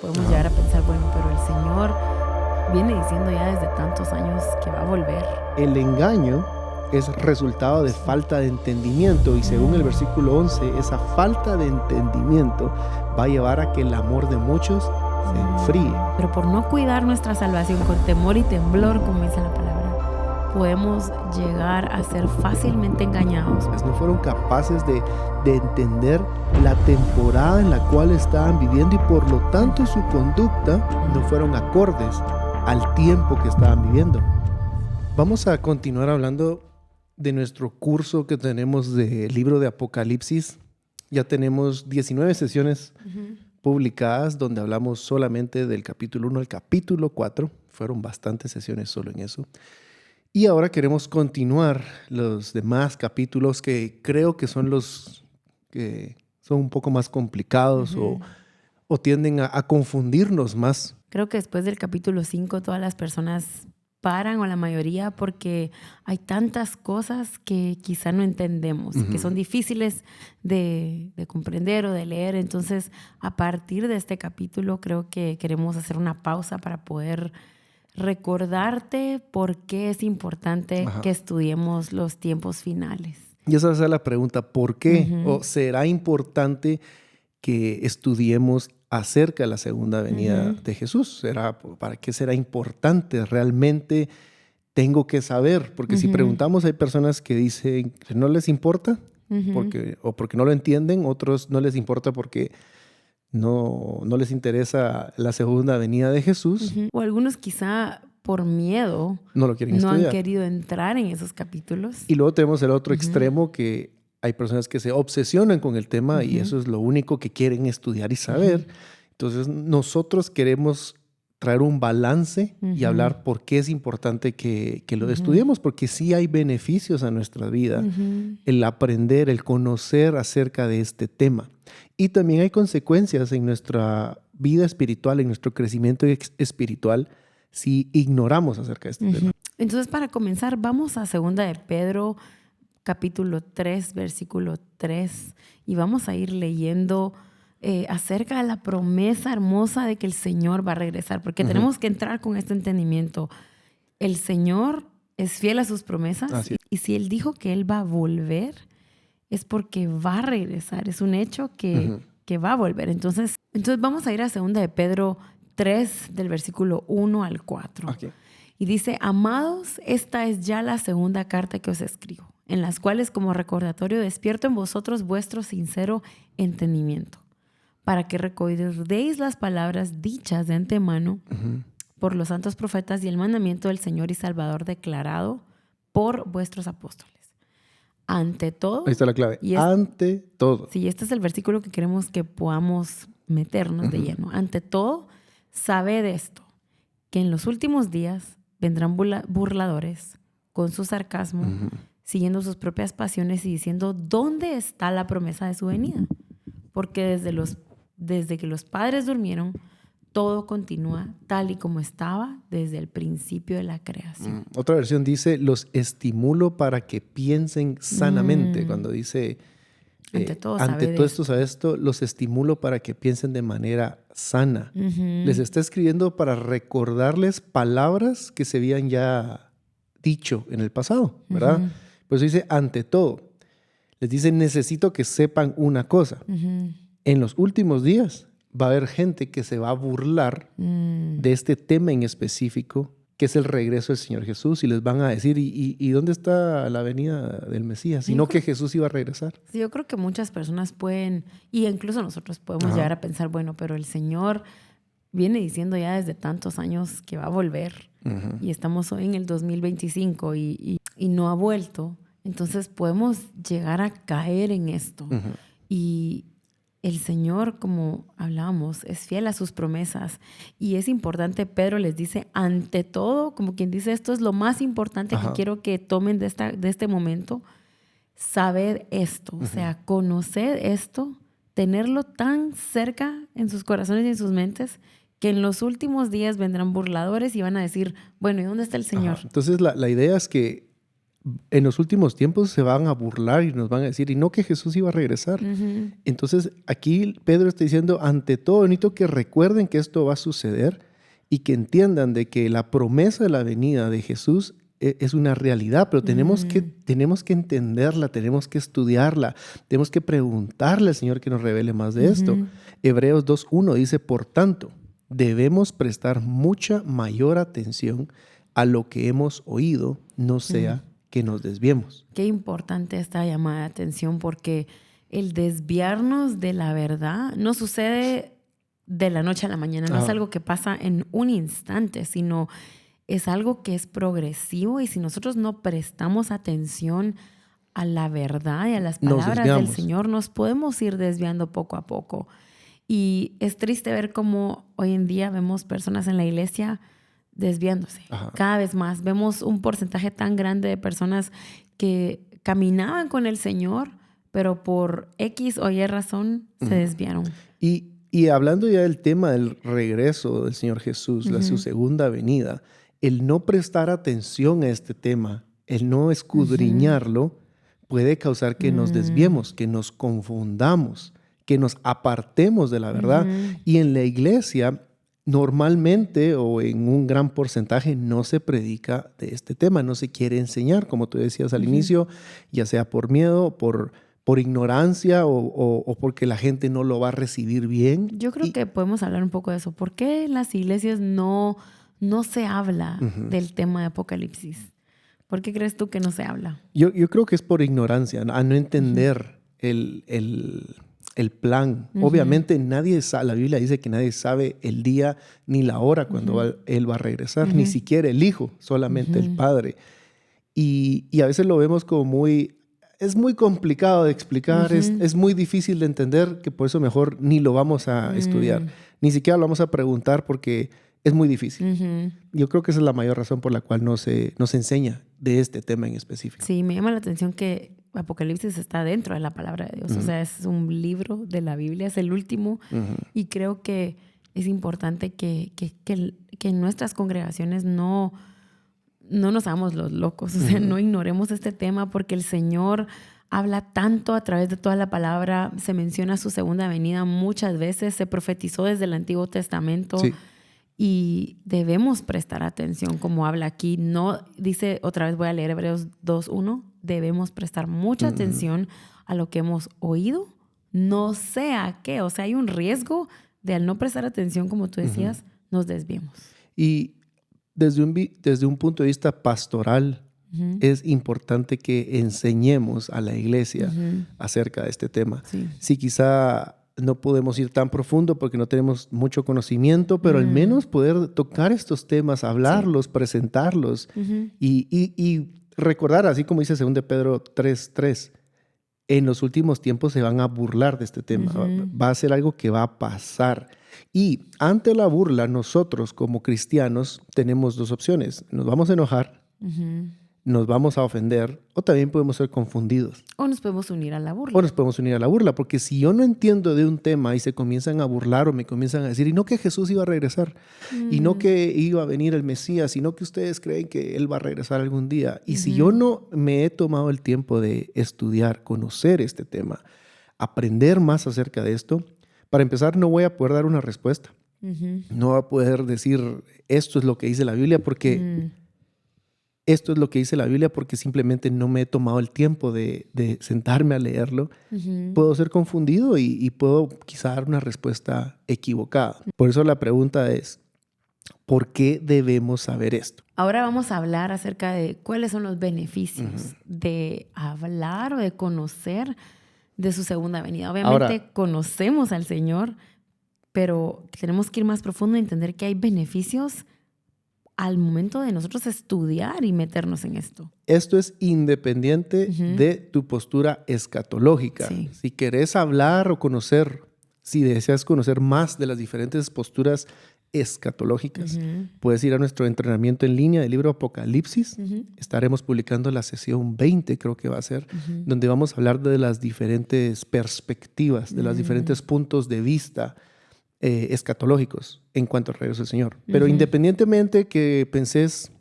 Podemos llegar a pensar, bueno, pero el Señor viene diciendo ya desde tantos años que va a volver. El engaño es resultado de falta de entendimiento y según el versículo 11, esa falta de entendimiento va a llevar a que el amor de muchos se enfríe. Pero por no cuidar nuestra salvación con temor y temblor, como dice la palabra, podemos llegar a ser fácilmente engañados. No fueron capaces de entender la temporada en la cual estaban viviendo y por lo tanto su conducta no fueron acordes al tiempo que estaban viviendo. Vamos a continuar hablando de nuestro curso que tenemos del libro de Apocalipsis. Ya tenemos 19 sesiones publicadas donde hablamos solamente del capítulo 1 al capítulo 4. Fueron bastantes sesiones solo en eso. Y ahora queremos continuar los demás capítulos que creo que son los que son un poco más complicados o tienden a confundirnos más. Creo que después del capítulo 5 todas las personas paran, o la mayoría, porque hay tantas cosas que quizá no entendemos, que son difíciles de comprender o de leer. Entonces, a partir de este capítulo creo que queremos hacer una pausa para poder recordarte por qué es importante que estudiemos los tiempos finales. Y esa es la pregunta, ¿por qué? ¿O será importante que estudiemos acerca de la segunda venida de Jesús? ¿Para qué será importante? ¿Realmente tengo que saber? Porque si preguntamos, hay personas que dicen que no les importa porque no lo entienden, otros no les importa porque no les interesa la segunda venida de Jesús. O algunos quizá por miedo no lo quieren no estudiar. han querido entrar en esos capítulos. Y luego tenemos el otro extremo, que hay personas que se obsesionan con el tema y eso es lo único que quieren estudiar y saber. Entonces nosotros queremos traer un balance y hablar por qué es importante que lo estudiemos, porque sí hay beneficios a nuestra vida, el aprender, el conocer acerca de este tema. Y también hay consecuencias en nuestra vida espiritual, en nuestro crecimiento espiritual, si ignoramos acerca de este tema. Entonces, para comenzar, vamos a 2 de Pedro, capítulo 3, versículo 3, y vamos a ir leyendo acerca de la promesa hermosa de que el Señor va a regresar, porque tenemos que entrar con este entendimiento. El Señor es fiel a sus promesas y si Él dijo que Él va a volver, es porque va a regresar. Es un hecho que va a volver. Entonces vamos a ir a 2 de Pedro 3, del versículo 1 al 4. Y dice: amados, esta es ya la segunda carta que os escribo, en las cuales como recordatorio despierto en vosotros vuestro sincero entendimiento, para que recordéis las palabras dichas de antemano por los santos profetas y el mandamiento del Señor y Salvador declarado por vuestros apóstoles. Ante todo. Ahí está la clave. Ante todo. Sí, este es el versículo que queremos que podamos meternos de lleno. Ante todo, sabed esto, que en los últimos días vendrán burladores con su sarcasmo, siguiendo sus propias pasiones y diciendo: ¿dónde está la promesa de su venida? Porque desde que los padres durmieron, todo continúa tal y como estaba desde el principio de la creación. Otra versión dice: los estimulo para que piensen sanamente. Cuando dice ante todo esto, los estimulo para que piensen de manera sana. Les está escribiendo para recordarles palabras que se habían ya dicho en el pasado, ¿verdad? Por eso dice ante todo. Les dice: necesito que sepan una cosa. En los últimos días va a haber gente que se va a burlar de este tema en específico, que es el regreso del Señor Jesús, y les van a decir: ¿y dónde está la venida del Mesías? Sino que Jesús iba a regresar. Sí, yo creo que muchas personas pueden, y incluso nosotros podemos llegar a pensar: bueno, pero el Señor viene diciendo ya desde tantos años que va a volver, y estamos hoy en el 2025 y no ha vuelto. Entonces podemos llegar a caer en esto. Y el Señor, como hablábamos, es fiel a sus promesas. Y es importante, Pedro les dice, ante todo, como quien dice, esto es lo más importante que quiero que tomen de este momento. Saber esto, o sea, conocer esto, tenerlo tan cerca en sus corazones y en sus mentes, que en los últimos días vendrán burladores y van a decir: bueno, ¿y dónde está el Señor? Entonces la idea es que en los últimos tiempos se van a burlar y nos van a decir, y no que Jesús iba a regresar. Entonces aquí Pedro está diciendo, ante todo, necesito que recuerden que esto va a suceder y que entiendan de que la promesa de la venida de Jesús es una realidad, pero tenemos que entenderla, tenemos que estudiarla, tenemos que preguntarle al Señor que nos revele más de esto. Hebreos 2:1 dice, por tanto, debemos prestar mucha mayor atención a lo que hemos oído, no sea que nos desviemos. Qué importante esta llamada de atención, porque el desviarnos de la verdad no sucede de la noche a la mañana, no es algo que pasa en un instante, sino es algo que es progresivo, y si nosotros no prestamos atención a la verdad y a las palabras del Señor, nos podemos ir desviando poco a poco. Y es triste ver cómo hoy en día vemos personas en la iglesia desviándose. Cada vez más vemos un porcentaje tan grande de personas que caminaban con el Señor, pero por X o Y razón se desviaron. Y hablando ya del tema del regreso del Señor Jesús, su segunda venida, el no prestar atención a este tema, el no escudriñarlo, puede causar que nos desviemos, que nos confundamos, que nos apartemos de la verdad. Y en la iglesia, normalmente o en un gran porcentaje, no se predica de este tema, no se quiere enseñar, como tú decías al inicio, ya sea por miedo, por ignorancia o porque la gente no lo va a recibir bien. Yo creo que podemos hablar un poco de eso. ¿Por qué en las iglesias no se habla del tema de Apocalipsis? ¿Por qué crees tú que no se habla? Yo creo que es por ignorancia, a no entender el plan. Obviamente nadie sabe, la Biblia dice que nadie sabe el día ni la hora cuando Él va a regresar, ni siquiera el Hijo, solamente el Padre. Y a veces lo vemos como es muy complicado de explicar, es muy difícil de entender, que por eso mejor ni lo vamos a estudiar, ni siquiera lo vamos a preguntar porque es muy difícil. Yo creo que esa es la mayor razón por la cual no se enseña de este tema en específico. Sí, me llama la atención que Apocalipsis está dentro de la palabra de Dios. O sea, es un libro de la Biblia, es el último. Y creo que es importante que en nuestras congregaciones no nos hagamos los locos. O sea, no ignoremos este tema, porque el Señor habla tanto a través de toda la palabra. Se menciona su segunda venida muchas veces. Se profetizó desde el Antiguo Testamento. Sí. Y debemos prestar atención como habla aquí. No, dice, otra vez voy a leer Hebreos 2:1. Debemos prestar mucha atención a lo que hemos oído, no sea que, o sea, hay un riesgo de al no prestar atención, como tú decías, nos desviemos. Y desde un punto de vista pastoral, es importante que enseñemos a la iglesia acerca de este tema. Sí. Si quizá no podemos ir tan profundo porque no tenemos mucho conocimiento, pero al menos poder tocar estos temas, hablarlos, presentarlos y recordar, así como dice 2 Pedro 3:3, en los últimos tiempos se van a burlar de este tema. Va a ser algo que va a pasar. Y ante la burla, nosotros como cristianos tenemos dos opciones. Nos vamos a enojar, nos vamos a ofender, o también podemos ser confundidos. O nos podemos unir a la burla. Porque si yo no entiendo de un tema y se comienzan a burlar o me comienzan a decir, y no que Jesús iba a regresar, y no que iba a venir el Mesías, sino que ustedes creen que Él va a regresar algún día. Y si yo no me he tomado el tiempo de estudiar, conocer este tema, aprender más acerca de esto, para empezar no voy a poder dar una respuesta. No voy a poder decir, esto es lo que dice la Biblia, porque... Esto es lo que dice la Biblia porque simplemente no me he tomado el tiempo de sentarme a leerlo. Puedo ser confundido y puedo quizá dar una respuesta equivocada. Por eso la pregunta es, ¿por qué debemos saber esto? Ahora vamos a hablar acerca de cuáles son los beneficios de hablar o de conocer de su segunda venida. Obviamente conocemos al Señor, pero tenemos que ir más profundo y entender que hay beneficios al momento de nosotros estudiar y meternos en esto. Esto es independiente de tu postura escatológica. Sí. Si querés hablar o conocer, si deseas conocer más de las diferentes posturas escatológicas, puedes ir a nuestro entrenamiento en línea del libro Apocalipsis. Estaremos publicando la sesión 20, creo que va a ser, donde vamos a hablar de las diferentes perspectivas, de los diferentes puntos de vista escatológicos en cuanto al regreso del Señor. Pero independientemente que pensés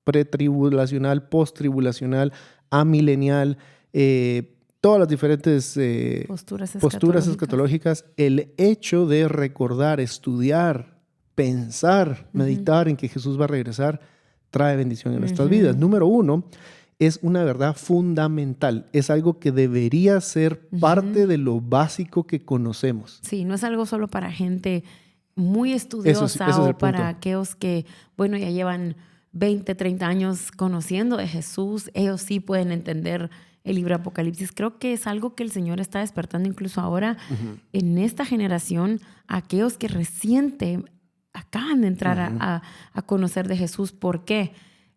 pretribulacional, posttribulacional, amilenial, todas las diferentes posturas escatológicas, el hecho de recordar, estudiar, pensar, meditar en que Jesús va a regresar, trae bendición en nuestras vidas. Número 1, es una verdad fundamental. Es algo que debería ser parte de lo básico que conocemos. Sí, no es algo solo para gente muy estudiosa o para aquellos que, bueno, ya llevan 20, 30 años conociendo de Jesús. Ellos sí pueden entender el libro de Apocalipsis. Creo que es algo que el Señor está despertando incluso ahora en esta generación, aquellos que reciente acaban de entrar a conocer de Jesús. ¿Por qué?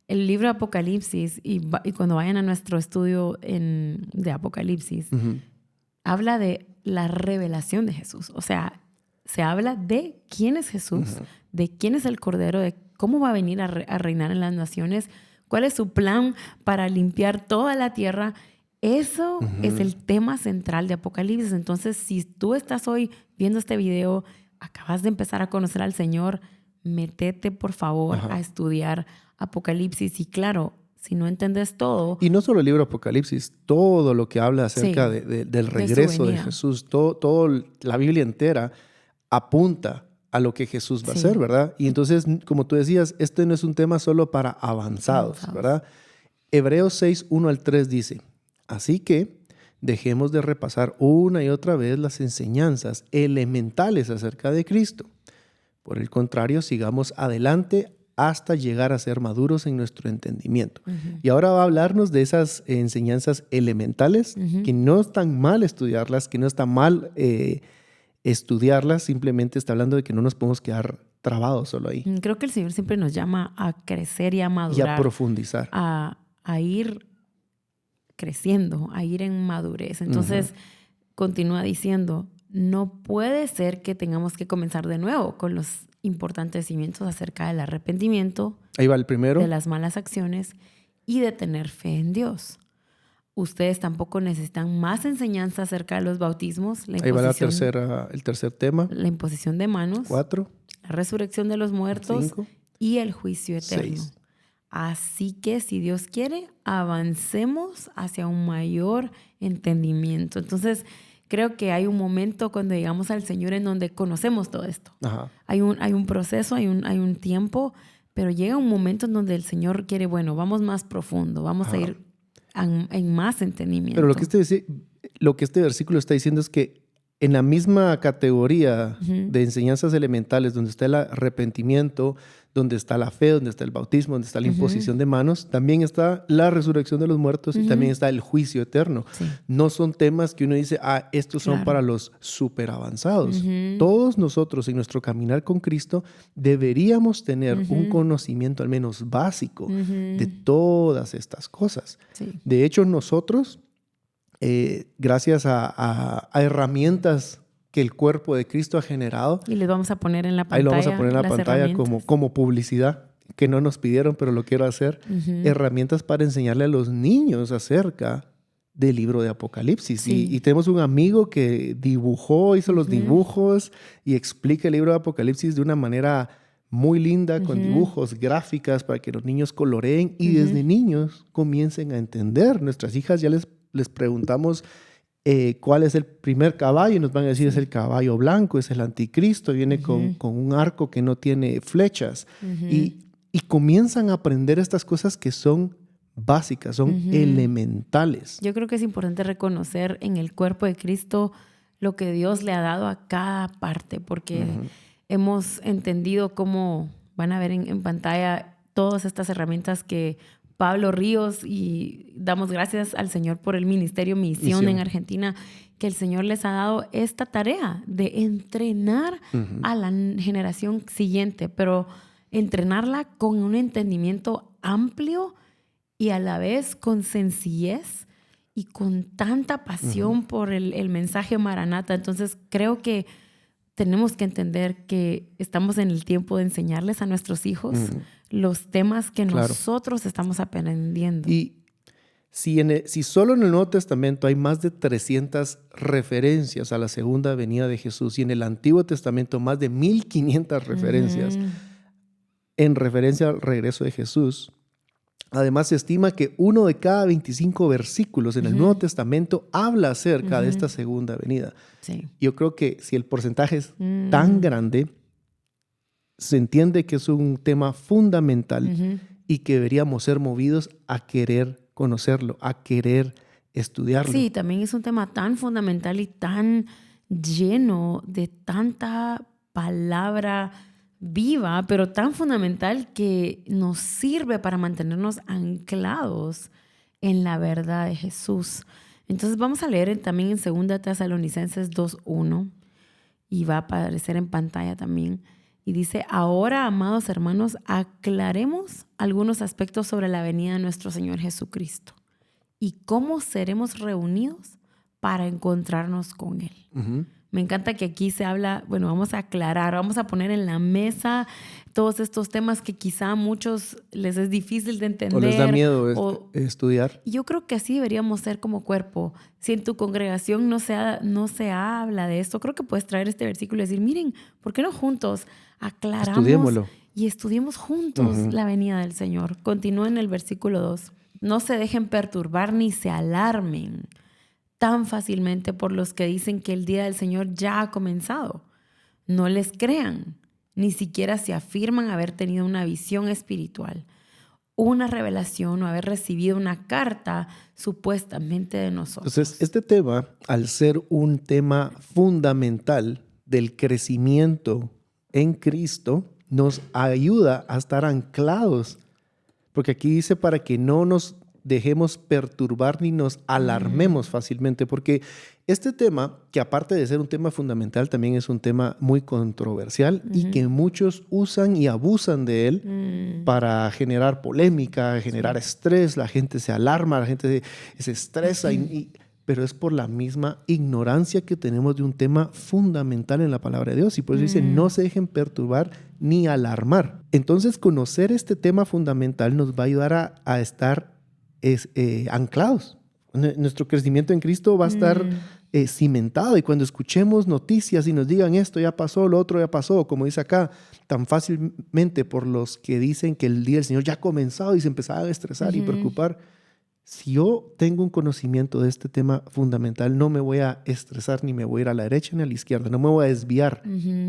El libro de Apocalipsis, y cuando vayan a nuestro estudio de Apocalipsis, habla de la revelación de Jesús. O sea, se habla de quién es Jesús, de quién es el Cordero, de cómo va a venir a reinar en las naciones, cuál es su plan para limpiar toda la tierra. Eso es el tema central de Apocalipsis. Entonces, si tú estás hoy viendo este video, acabas de empezar a conocer al Señor, métete, por favor, a estudiar Apocalipsis. Y claro, si no entiendes todo... Y no solo el libro Apocalipsis, todo lo que habla acerca del regreso de Jesús, todo la Biblia entera apunta a lo que Jesús va a hacer, ¿verdad? Y entonces, como tú decías, este no es un tema solo para avanzados, ¿verdad? Hebreos 6, 1 al 3 dice: así que dejemos de repasar una y otra vez las enseñanzas elementales acerca de Cristo. Por el contrario, sigamos adelante hasta llegar a ser maduros en nuestro entendimiento. Y ahora va a hablarnos de esas enseñanzas elementales, que no están mal estudiarlas, que no está mal estudiarlas, simplemente está hablando de que no nos podemos quedar trabados solo ahí. Creo que el Señor siempre nos llama a crecer y a madurar. Y a profundizar. A ir creciendo, a ir en madurez. Entonces, continúa diciendo, no puede ser que tengamos que comenzar de nuevo con los importantes cimientos acerca del arrepentimiento. Ahí va el primero. De las malas acciones y de tener fe en Dios. Ustedes tampoco necesitan más enseñanza acerca de los bautismos. Ahí va el tercer tema. La imposición de manos. 4. La resurrección de los muertos. 5. Y el juicio eterno. 6. Así que, si Dios quiere, avancemos hacia un mayor entendimiento. Entonces, creo que hay un momento cuando llegamos al Señor en donde conocemos todo esto. Hay un proceso, hay un tiempo, pero llega un momento en donde el Señor quiere, bueno, vamos más profundo, vamos a ir en más entendimiento. Pero lo que este versículo está diciendo es que en la misma categoría de enseñanzas elementales, donde está el arrepentimiento, donde está la fe, donde está el bautismo, donde está la imposición de manos, también está la resurrección de los muertos y también está el juicio eterno. Sí. No son temas que uno dice, estos son para los súper avanzados. Todos nosotros en nuestro caminar con Cristo deberíamos tener un conocimiento al menos básico de todas estas cosas. Sí. De hecho, nosotros, gracias a herramientas que el cuerpo de Cristo ha generado. Y les vamos a poner en la pantalla. Ahí lo vamos a poner en la pantalla como publicidad, que no nos pidieron, pero lo quiero hacer. Herramientas para enseñarle a los niños acerca del libro de Apocalipsis. Sí. Y tenemos un amigo que hizo los dibujos y explica el libro de Apocalipsis de una manera muy linda, con dibujos, gráficas, para que los niños coloreen y desde niños comiencen a entender. Nuestras hijas ya les preguntamos cuál es el primer caballo y nos van a decir es el caballo blanco, es el anticristo, viene con un arco que no tiene flechas y comienzan a aprender estas cosas que son básicas, son elementales. Yo creo que es importante reconocer en el cuerpo de Cristo lo que Dios le ha dado a cada parte, porque hemos entendido cómo van a ver en pantalla todas estas herramientas que Pablo Ríos, y damos gracias al Señor por el ministerio Misión en Argentina, que el Señor les ha dado esta tarea de entrenar a la generación siguiente, pero entrenarla con un entendimiento amplio y a la vez con sencillez y con tanta pasión por el mensaje Maranata. Entonces creo que tenemos que entender que estamos en el tiempo de enseñarles a nuestros hijos los temas que nosotros estamos aprendiendo. Y si solo en el Nuevo Testamento hay más de 300 referencias a la segunda venida de Jesús y en el Antiguo Testamento más de 1500 referencias en referencia al regreso de Jesús, Además, se estima que 1 de cada 25 versículos en el Nuevo Testamento habla acerca de esta segunda venida. Sí. Yo creo que si el porcentaje es tan grande, se entiende que es un tema fundamental y que deberíamos ser movidos a querer conocerlo, a querer estudiarlo. Sí, también es un tema tan fundamental y tan lleno de tanta palabra viva, pero tan fundamental que nos sirve para mantenernos anclados en la verdad de Jesús. Entonces vamos a leer también en 2 Tesalonicenses 2:1 y va a aparecer en pantalla también. Y dice: ahora, amados hermanos, aclaremos algunos aspectos sobre la venida de nuestro Señor Jesucristo y cómo seremos reunidos para encontrarnos con Él. Me encanta que aquí se habla, bueno, vamos a aclarar, vamos a poner en la mesa todos estos temas que quizá a muchos les es difícil de entender. O les da miedo estudiar. Yo creo que así deberíamos ser como cuerpo. Si en tu congregación no se habla de esto, creo que puedes traer este versículo y decir: miren, ¿por qué no juntos aclaramos Estudiémoslo y estudiemos juntos la venida del Señor? Continúa en el versículo 2. No se dejen perturbar ni se alarmen tan fácilmente por los que dicen que el día del Señor ya ha comenzado. No les crean, ni siquiera se afirman haber tenido una visión espiritual, una revelación o haber recibido una carta supuestamente de nosotros. Entonces, este tema, al ser un tema fundamental del crecimiento en Cristo, nos ayuda a estar anclados. Porque aquí dice para que no nos dejemos perturbar ni nos alarmemos fácilmente, porque este tema, que aparte de ser un tema fundamental, también es un tema muy controversial y que muchos usan y abusan de él para generar polémica, generar estrés. La gente se alarma, la gente se estresa, pero es por la misma ignorancia que tenemos de un tema fundamental en la palabra de Dios. Y por eso dice: no se dejen perturbar ni alarmar. Entonces, conocer este tema fundamental nos va a ayudar a estar anclados. Nuestro crecimiento en Cristo va a estar cimentado, y cuando escuchemos noticias y nos digan esto ya pasó, lo otro ya pasó, como dice acá, tan fácilmente por los que dicen que el día del Señor ya ha comenzado y se empezaban a estresar y preocupar. Si yo tengo un conocimiento de este tema fundamental, no me voy a estresar, ni me voy a ir a la derecha ni a la izquierda, no me voy a desviar,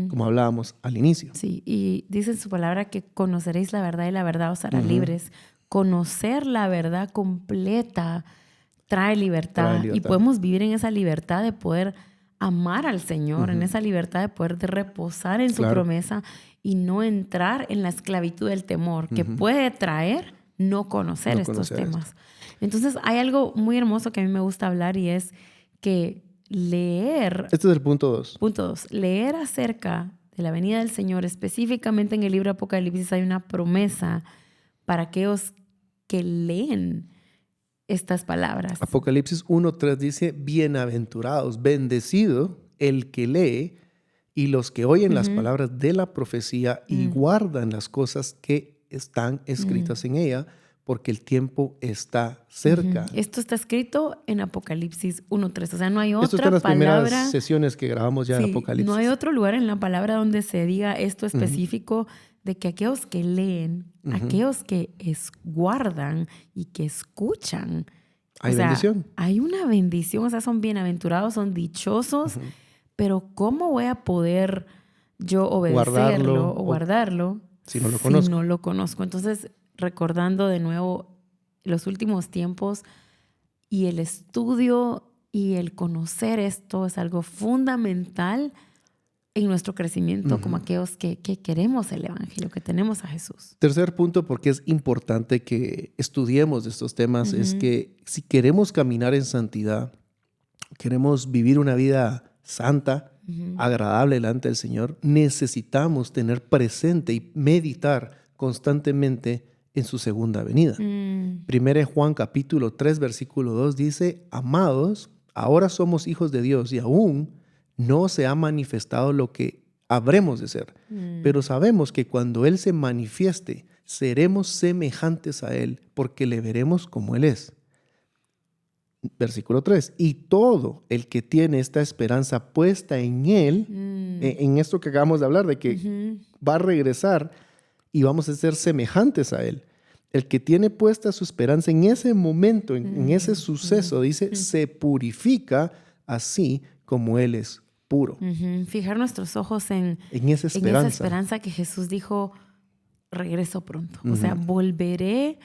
como hablábamos al inicio. Sí, y dice en su palabra que conoceréis la verdad y la verdad os hará libres. Conocer la verdad completa trae libertad. Y podemos vivir en esa libertad de poder amar al Señor, en esa libertad de poder reposar en su promesa y no entrar en la esclavitud del temor que puede traer no conocer estos temas. Entonces hay algo muy hermoso que a mí me gusta hablar, y es que leer... Este es el punto 2. Punto 2. Leer acerca de la venida del Señor, específicamente en el libro de Apocalipsis, hay una promesa para aquellos que leen estas palabras. Apocalipsis 1:3 dice: bienaventurados, bendecido el que lee y los que oyen las palabras de la profecía y guardan las cosas que están escritas en ella, porque el tiempo está cerca. Esto está escrito en Apocalipsis 1:3. O sea, no hay otra Esto está en las palabra. primeras sesiones que grabamos ya en Apocalipsis. No hay otro lugar en la palabra donde se diga esto específico de que aquellos que leen, aquellos que guardan y que escuchan. Hay bendición. Hay una bendición. O sea, son bienaventurados, son dichosos. Pero ¿cómo voy a poder yo obedecerlo o guardarlo si no lo conozco? Entonces, recordando de nuevo los últimos tiempos, y el estudio y el conocer esto es algo fundamental en nuestro crecimiento como aquellos que queremos el Evangelio, que tenemos a Jesús. Tercer punto, porque es importante que estudiemos estos temas, es que si queremos caminar en santidad, queremos vivir una vida santa, agradable delante del Señor, necesitamos tener presente y meditar constantemente en su segunda venida. 1 Juan capítulo 3, versículo 2 dice: amados, ahora somos hijos de Dios y aún no se ha manifestado lo que habremos de ser. Pero sabemos que cuando Él se manifieste, seremos semejantes a Él, porque le veremos como Él es. Versículo 3. Y todo el que tiene esta esperanza puesta en Él, en esto que acabamos de hablar, de que va a regresar y vamos a ser semejantes a Él. El que tiene puesta su esperanza en ese momento, en ese suceso, dice, se purifica así como Él es puro. Fijar nuestros ojos en esa esperanza. En esa esperanza que Jesús dijo, regreso pronto. O sea, volveré,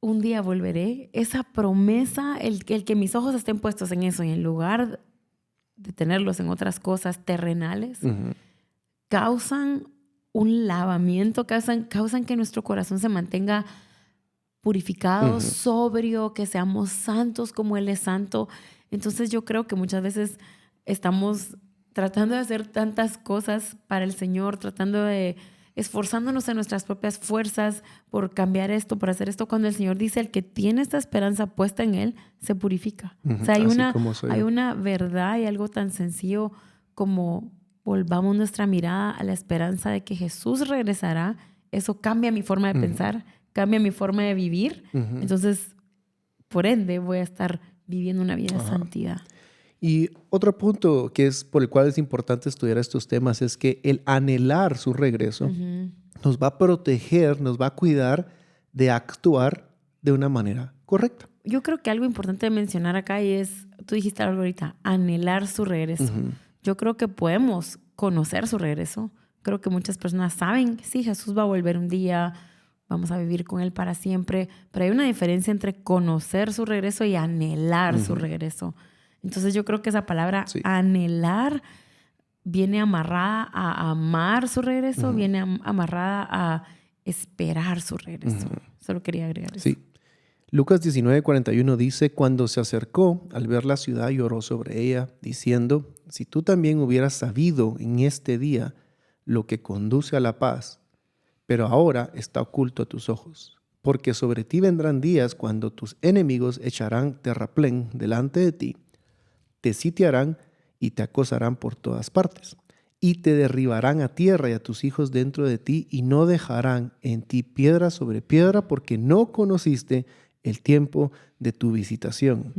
un día volveré. Esa promesa, el que mis ojos estén puestos en eso y en lugar de tenerlos en otras cosas terrenales, causan un lavamiento, causan que nuestro corazón se mantenga purificado, sobrio, que seamos santos como Él es santo. Entonces yo creo que muchas veces estamos tratando de hacer tantas cosas para el Señor, esforzándonos en nuestras propias fuerzas por cambiar esto, por hacer esto, cuando el Señor dice, el que tiene esta esperanza puesta en Él, se purifica. O sea, hay una verdad y algo tan sencillo como volvamos nuestra mirada a la esperanza de que Jesús regresará. Eso cambia mi forma de pensar, cambia mi forma de vivir. Entonces, por ende, voy a estar viviendo una vida de santidad. Y otro punto que es por el cual es importante estudiar estos temas es que el anhelar su regreso nos va a proteger, nos va a cuidar de actuar de una manera correcta. Yo creo que algo importante de mencionar acá es, tú dijiste algo ahorita, anhelar su regreso. Yo creo que podemos conocer su regreso. Creo que muchas personas saben que sí, Jesús va a volver un día, vamos a vivir con Él para siempre, pero hay una diferencia entre conocer su regreso y anhelar su regreso. Entonces yo creo que esa palabra anhelar viene amarrada a amar su regreso, viene amarrada a esperar su regreso. Solo quería agregar eso. Sí. Lucas 19:41 dice, cuando se acercó, al ver la ciudad, lloró sobre ella, diciendo, si tú también hubieras sabido en este día lo que conduce a la paz, pero ahora está oculto a tus ojos, porque sobre ti vendrán días cuando tus enemigos echarán terraplén delante de ti, te sitiarán y te acosarán por todas partes, y te derribarán a tierra y a tus hijos dentro de ti, y no dejarán en ti piedra sobre piedra, porque no conociste el tiempo de tu visitación.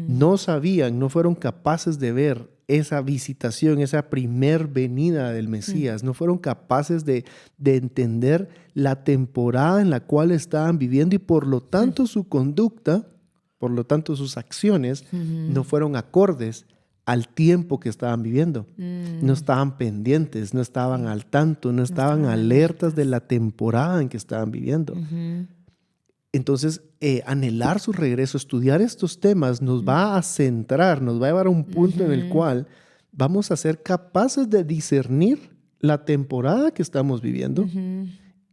No sabían, no fueron capaces de ver esa visitación, esa primer venida del Mesías. No fueron capaces de entender la temporada en la cual estaban viviendo y por lo tanto su conducta, por lo tanto sus acciones no fueron acordes al tiempo que estaban viviendo. No estaban pendientes, no estaban al tanto, no estaban alertas de la temporada en que estaban viviendo. Entonces, anhelar su regreso, estudiar estos temas nos va a centrar, nos va a llevar a un punto en el cual vamos a ser capaces de discernir la temporada que estamos viviendo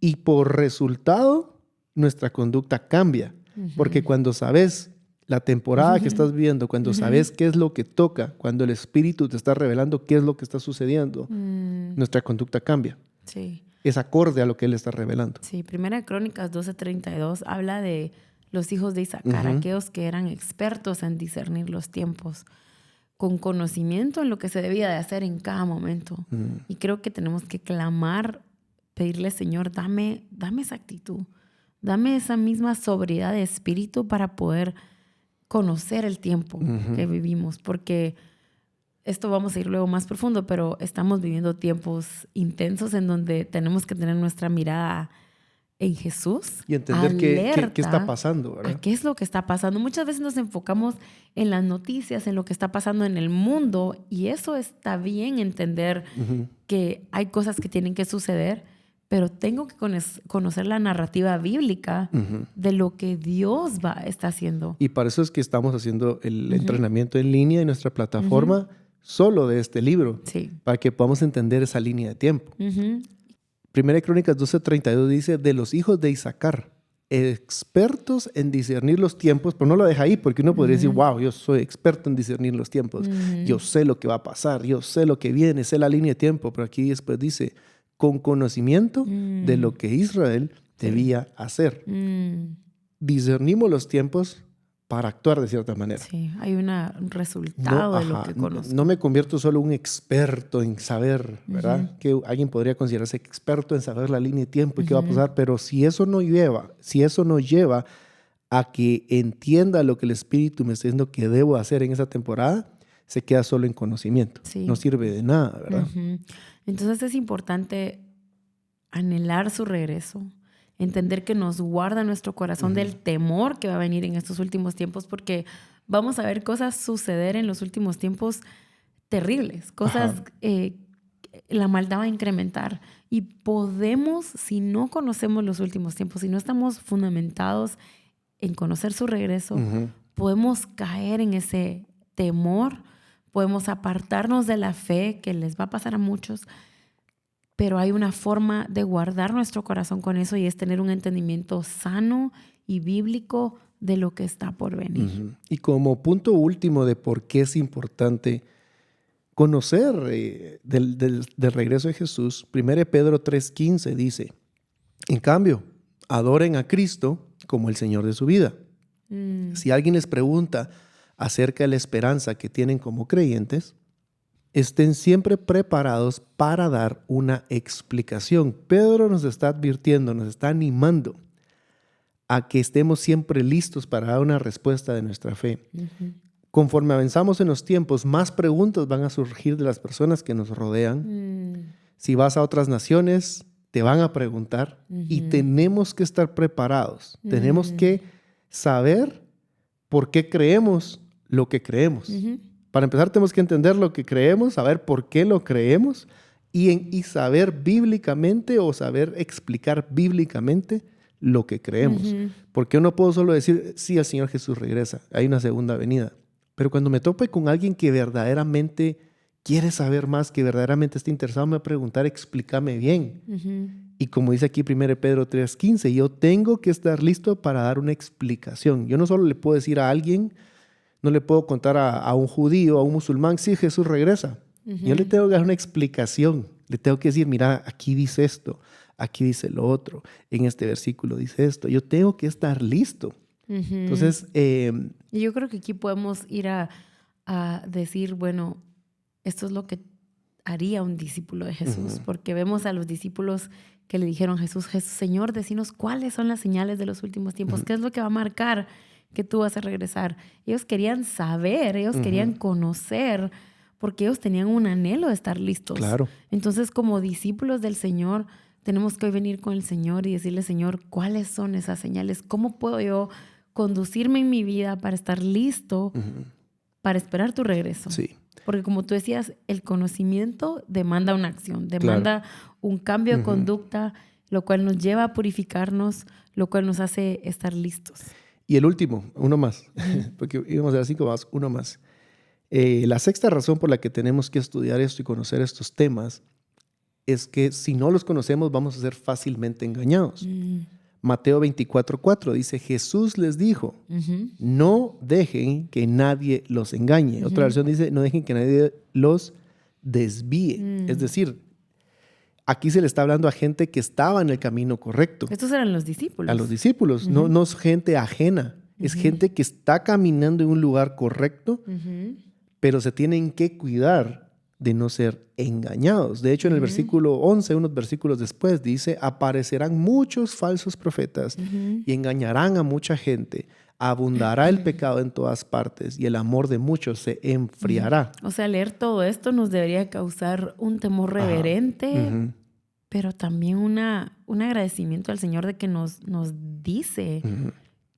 y por resultado nuestra conducta cambia. Porque cuando sabes la temporada que estás viviendo, cuando sabes qué es lo que toca, cuando el Espíritu te está revelando qué es lo que está sucediendo, nuestra conducta cambia. Sí. Es acorde a lo que Él está revelando. Sí, Primera de Crónicas 12:32 habla de los hijos de Isaacar, aquellos que eran expertos en discernir los tiempos, con conocimiento en lo que se debía de hacer en cada momento. Y creo que tenemos que clamar, pedirle, Señor, dame esa actitud, dame esa misma sobriedad de espíritu para poder conocer el tiempo que vivimos, porque esto vamos a ir luego más profundo, pero estamos viviendo tiempos intensos en donde tenemos que tener nuestra mirada en Jesús. Y entender qué está pasando, ¿verdad? ¿Qué es lo que está pasando? Muchas veces nos enfocamos en las noticias, en lo que está pasando en el mundo, y eso está bien entender que hay cosas que tienen que suceder, pero tengo que conocer la narrativa bíblica de lo que Dios está haciendo. Y para eso es que estamos haciendo el entrenamiento en línea en nuestra plataforma, solo de este libro, para que podamos entender esa línea de tiempo. Primera Crónicas 12:32 dice, de los hijos de Isaacar, expertos en discernir los tiempos, pero no lo deja ahí, porque uno podría decir, wow, yo soy experto en discernir los tiempos, yo sé lo que va a pasar, yo sé lo que viene, sé la línea de tiempo, pero aquí después dice, con conocimiento de lo que Israel debía hacer. Discernimos los tiempos para actuar de cierta manera. Sí, hay un resultado de lo que conozco. No me convierto solo en un experto en saber, ¿verdad? Que alguien podría considerarse experto en saber la línea de tiempo y qué va a pasar, pero si eso no lleva a que entienda lo que el Espíritu me está diciendo que debo hacer en esa temporada, se queda solo en conocimiento. Sí. No sirve de nada, ¿verdad? Entonces es importante anhelar su regreso, entender que nos guarda nuestro corazón del temor que va a venir en estos últimos tiempos, porque vamos a ver cosas suceder en los últimos tiempos terribles, cosas, la maldad va a incrementar. Y podemos, si no conocemos los últimos tiempos, si no estamos fundamentados en conocer su regreso, podemos caer en ese temor, podemos apartarnos de la fe, que les va a pasar a muchos, pero hay una forma de guardar nuestro corazón con eso, y es tener un entendimiento sano y bíblico de lo que está por venir. Y como punto último de por qué es importante conocer del regreso de Jesús, 1 Pedro 3:15 dice, en cambio, adoren a Cristo como el Señor de su vida. Si alguien les pregunta acerca de la esperanza que tienen como creyentes, estén siempre preparados para dar una explicación. Pedro nos está advirtiendo, nos está animando a que estemos siempre listos para dar una respuesta de nuestra fe. Conforme avanzamos en los tiempos, más preguntas van a surgir de las personas que nos rodean. Si vas a otras naciones, te van a preguntar y tenemos que estar preparados. Tenemos que saber por qué creemos lo que creemos. Para empezar, tenemos que entender lo que creemos, saber por qué lo creemos y saber bíblicamente o saber explicar bíblicamente lo que creemos. Porque yo no puedo solo decir, sí, el Señor Jesús regresa, hay una segunda venida. Pero cuando me tope con alguien que verdaderamente quiere saber más, que verdaderamente está interesado, me va a preguntar, explícame bien. Y como dice aquí 1 Pedro 3:15, yo tengo que estar listo para dar una explicación. Yo no solo le puedo decir a alguien, no le puedo contar a un judío, a un musulmán, sí, Jesús regresa. Yo le tengo que dar una explicación. Le tengo que decir, mira, aquí dice esto, aquí dice lo otro, en este versículo dice esto. Yo tengo que estar listo. Entonces... y yo creo que aquí podemos ir a decir, bueno, esto es lo que haría un discípulo de Jesús, porque vemos a los discípulos que le dijeron a Jesús, Señor, decinos cuáles son las señales de los últimos tiempos, qué es lo que va a marcar que tú vas a regresar. Ellos querían saber, ellos querían conocer, porque ellos tenían un anhelo de estar listos. Claro. Entonces, como discípulos del Señor, tenemos que hoy venir con el Señor y decirle, Señor, ¿cuáles son esas señales? ¿Cómo puedo yo conducirme en mi vida para estar listo para esperar tu regreso? Sí. Porque como tú decías, el conocimiento demanda una acción, demanda un cambio de conducta, lo cual nos lleva a purificarnos, lo cual nos hace estar listos. Y el último, uno más, porque íbamos a ver 5 más, uno más. La sexta razón por la que tenemos que estudiar esto y conocer estos temas es que si no los conocemos vamos a ser fácilmente engañados. Mateo 24:4 dice, Jesús les dijo, no dejen que nadie los engañe. Otra versión dice, no dejen que nadie los desvíe. Es decir, aquí se le está hablando a gente que estaba en el camino correcto. Estos eran los discípulos. A los discípulos, no es gente ajena. Es gente que está caminando en un lugar correcto, pero se tienen que cuidar de no ser engañados. De hecho, en el versículo 11, unos versículos después, dice, aparecerán muchos falsos profetas y engañarán a mucha gente. Abundará el pecado en todas partes y el amor de muchos se enfriará. O sea, leer todo esto nos debería causar un temor reverente, pero también un agradecimiento al Señor de que nos dice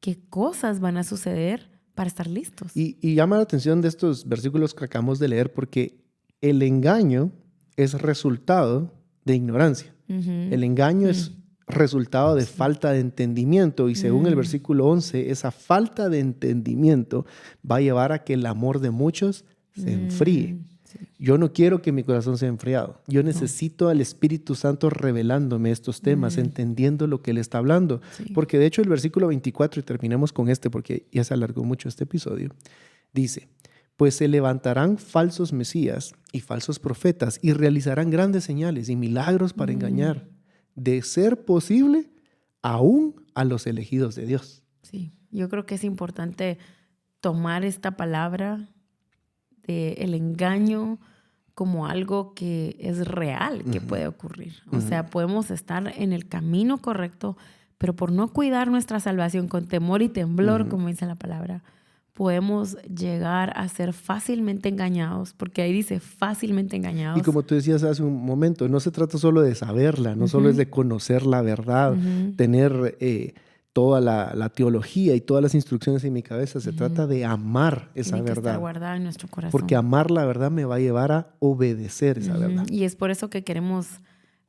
qué cosas van a suceder para estar listos. Y llama la atención de estos versículos que acabamos de leer porque el engaño es resultado de ignorancia. El engaño es resultado de falta de entendimiento y según el versículo 11, esa falta de entendimiento va a llevar a que el amor de muchos se enfríe. Yo no quiero que mi corazón sea enfriado. Yo necesito al Espíritu Santo revelándome estos temas, entendiendo lo que Él está hablando. Porque de hecho el versículo 24, y terminemos con este porque ya se alargó mucho este episodio, dice, pues se levantarán falsos mesías y falsos profetas y realizarán grandes señales y milagros para engañar, de ser posible, aún a los elegidos de Dios. Sí, yo creo que es importante tomar esta palabra de el engaño como algo que es real, que puede ocurrir. O sea, podemos estar en el camino correcto, pero por no cuidar nuestra salvación con temor y temblor, como dice la palabra, podemos llegar a ser fácilmente engañados, porque ahí dice fácilmente engañados. Y como tú decías hace un momento, no se trata solo de saberla, no solo es de conocer la verdad, tener toda la teología y todas las instrucciones en mi cabeza. Se trata de amar esa Tiene que verdad. estar guardada en nuestro corazón. Porque amar la verdad me va a llevar a obedecer esa verdad. Y es por eso que queremos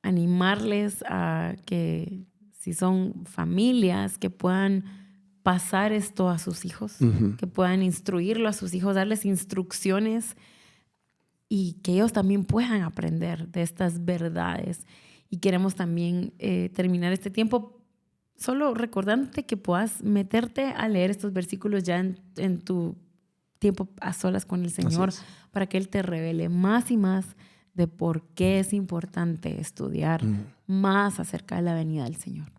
animarles a que, si son familias, que puedan pasar esto a sus hijos, que puedan instruirlo a sus hijos, darles instrucciones y que ellos también puedan aprender de estas verdades. Y queremos también terminar este tiempo solo recordándote que puedas meterte a leer estos versículos ya en tu tiempo a solas con el Señor, para que Él te revele más y más de por qué es importante estudiar más acerca de la venida del Señor.